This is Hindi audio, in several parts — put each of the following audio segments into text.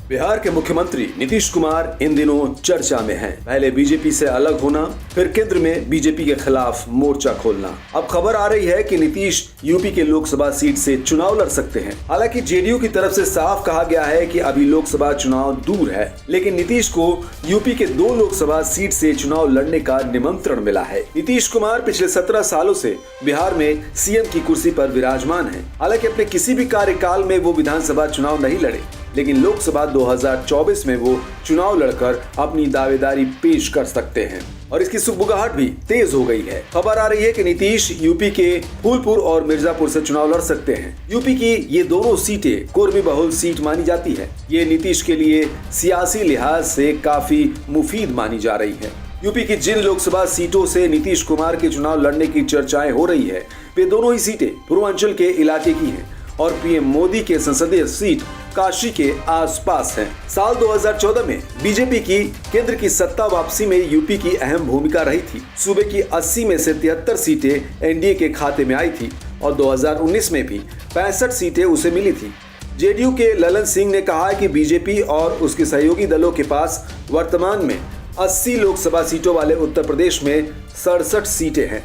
बिहार के मुख्यमंत्री नीतीश कुमार इन दिनों चर्चा में हैं। पहले बीजेपी से अलग होना, फिर केंद्र में बीजेपी के खिलाफ मोर्चा खोलना। अब खबर आ रही है कि नीतीश यूपी के लोकसभा सीट से चुनाव लड़ सकते हैं। हालांकि जेडीयू की तरफ से साफ कहा गया है कि अभी लोकसभा चुनाव दूर है, लेकिन नीतीश को यूपी के 2 लोकसभा सीट से चुनाव लड़ने का निमंत्रण मिला है। नीतीश कुमार पिछले 17 सालों से बिहार में सीएम की कुर्सी पर विराजमान है। हालांकि अपने किसी भी कार्यकाल में वो विधानसभा चुनाव नहीं लड़े, लेकिन लोकसभा 2024 में वो चुनाव लड़कर अपनी दावेदारी पेश कर सकते हैं और इसकी सुगबुगाहट भी तेज हो गई है। खबर आ रही है कि नीतीश यूपी के फूलपुर और मिर्जापुर से चुनाव लड़ सकते हैं। यूपी की ये दोनों सीटें कुर्मी बहुल सीट मानी जाती है। ये नीतीश के लिए सियासी लिहाज से काफी मुफीद मानी जा रही है। यूपी की जिन लोकसभा सीटों से नीतीश कुमार के चुनाव लड़ने की चर्चाएं हो रही है, वे दोनों ही सीटें पूर्वांचल के इलाके की हैं और पीएम मोदी के संसदीय सीट काशी के आसपास है। साल 2014 में बीजेपी की केंद्र की सत्ता वापसी में यूपी की अहम भूमिका रही थी। सूबे की 80 में से 73 सीटें एनडीए के खाते में आई थी और 2019 में भी 65 सीटें उसे मिली थी। जेडीयू के ललन सिंह ने कहा है कि बीजेपी और उसके सहयोगी दलों के पास वर्तमान में 80 लोकसभा सीटों वाले उत्तर प्रदेश में 67 सीटें हैं।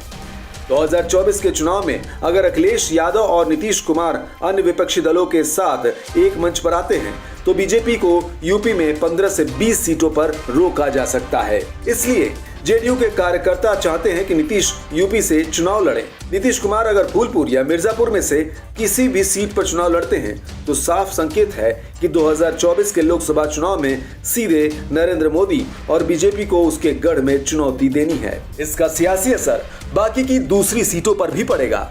2024 के चुनाव में अगर अखिलेश यादव और नीतीश कुमार अन्य विपक्षी दलों के साथ एक मंच पर आते हैं तो बीजेपी को यूपी में 15 से 20 सीटों पर रोका जा सकता है। इसलिए जेडीयू के कार्यकर्ता चाहते हैं कि नीतीश यूपी से चुनाव लड़े। नीतीश कुमार अगर फूलपुर या मिर्जापुर में से किसी भी सीट पर चुनाव लड़ते हैं तो साफ संकेत है कि 2024 के लोकसभा चुनाव में सीधे नरेंद्र मोदी और बीजेपी को उसके गढ़ में चुनौती देनी है। इसका सियासी असर बाकी की दूसरी सीटों पर भी पड़ेगा।